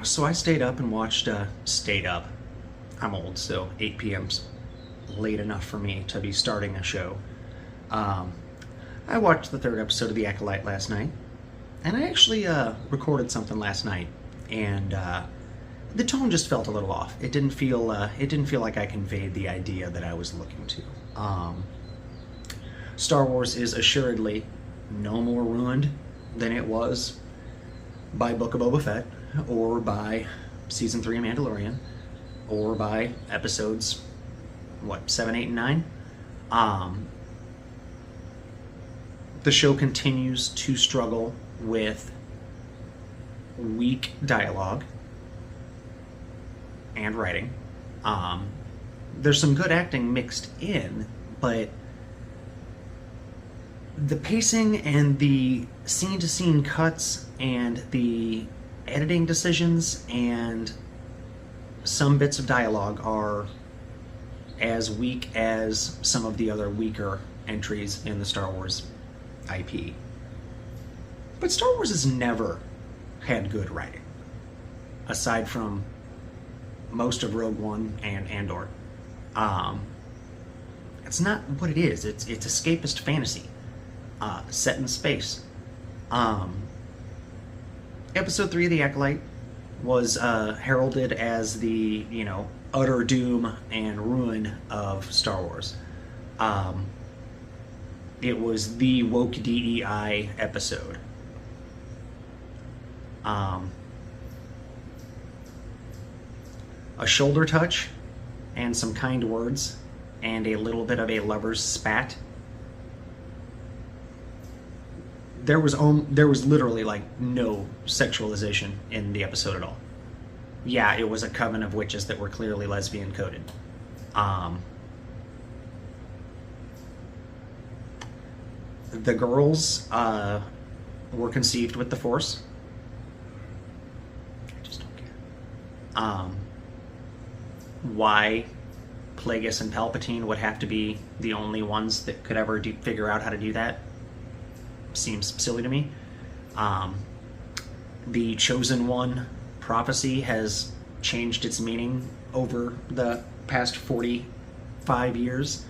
So I stayed up and watched, stayed up. I'm old, so 8 p.m.'s late enough for me to be starting a show. Um, I watched the third episode of The Acolyte last night, and I actually recorded something last night, and the tone just felt a little off. It didn't feel like I conveyed the idea that I was looking to. Star Wars is assuredly no more ruined than it was by Book of Boba Fett, or by Season 3 of Mandalorian, or by episodes, 7, 8, and 9? The show continues to struggle with weak dialogue and writing. There's some good acting mixed in, but the pacing and the scene-to-scene cuts and the editing decisions and some bits of dialogue are as weak as some of the other weaker entries in the Star Wars IP. But Star Wars has never had good writing, aside from most of Rogue One and Andor. It's not what it is. It's escapist fantasy, set in space. Episode 3 of The Acolyte was heralded as the, utter doom and ruin of Star Wars. It was the woke DEI episode. A shoulder touch and some kind words and a little bit of a lover's spat. There was literally like no sexualization in the episode at all. Yeah, it was a coven of witches that were clearly lesbian coded. The girls were conceived with the Force. I just don't care. Why Plagueis and Palpatine would have to be the only ones that could ever figure out how to do that seems silly to me. The Chosen One prophecy has changed its meaning over the past 45 years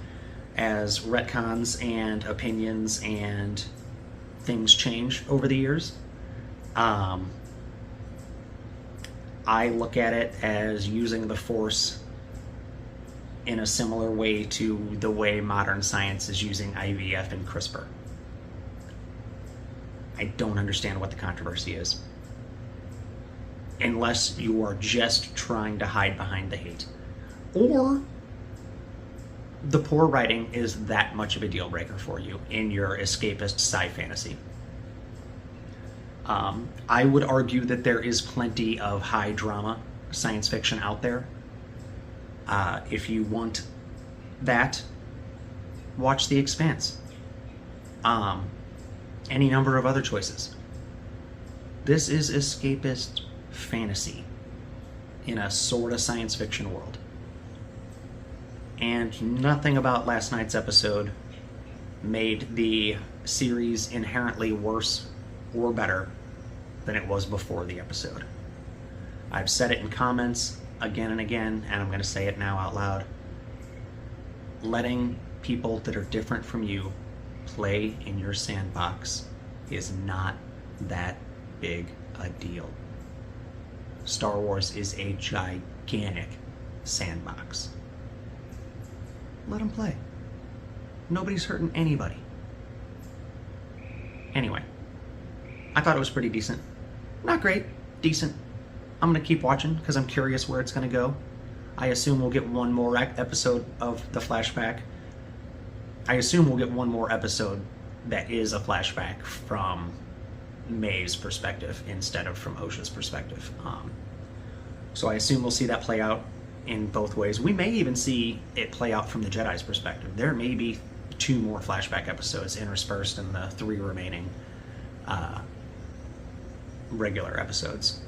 as retcons and opinions and things change over the years. I look at it as using the Force in a similar way to the way modern science is using IVF and CRISPR. I don't understand what the controversy is, unless you are just trying to hide behind the hate, or the poor writing is that much of a deal breaker for you in your escapist sci fantasy. I would argue that there is plenty of high drama science fiction out there. If you want that, watch The Expanse. Any number of other choices. This is escapist fantasy in a sort of science fiction world. And nothing about last night's episode made the series inherently worse or better than it was before the episode. I've said it in comments again and again, and I'm going to say it now out loud. Letting people that are different from you play in your sandbox is not that big a deal. Star Wars is a gigantic sandbox. Let them play. Nobody's hurting anybody. Anyway, I thought it was pretty decent. Not great, decent. I'm going to keep watching because I'm curious where it's going to go. I assume we'll get one more episode of the flashback. I assume we'll get one more episode that is a flashback from May's perspective instead of from Osha's perspective. So I assume we'll see that play out in both ways. We may even see it play out from the Jedi's perspective. There may be 2 more flashback episodes interspersed in the 3 remaining regular episodes.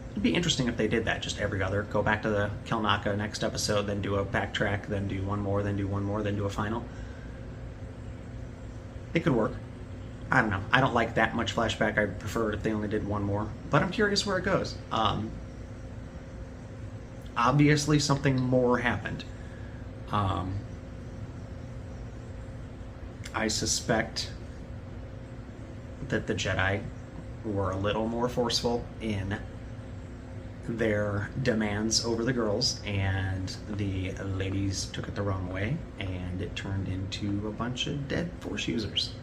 It'd be interesting if they did that, just every other. Go back to the Kelnaka next episode, then do a backtrack, then do one more, then do one more, then do a final. It could work. I don't know. I don't like that much flashback. I prefer if they only did one more. But I'm curious where it goes. Obviously, something more happened. I suspect that the Jedi were a little more forceful in their demands over the girls, and the ladies took it the wrong way, and it turned into a bunch of dead Force users.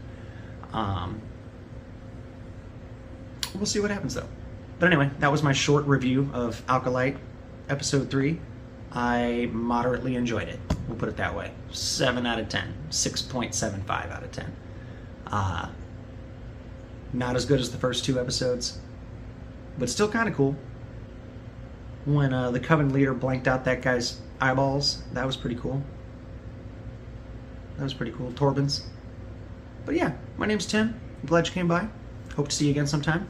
We'll see what happens though. But anyway, that was my short review of Alkalite episode 3. I moderately enjoyed it. We'll put it that way. 7 out of 10. 6.75 out of 10. Not as good as the first 2 episodes, but still kind of cool. When the Coven leader blanked out that guy's eyeballs, that was pretty cool. That was pretty cool. Torbin's. But yeah, my name's Tim. I'm glad you came by. Hope to see you again sometime.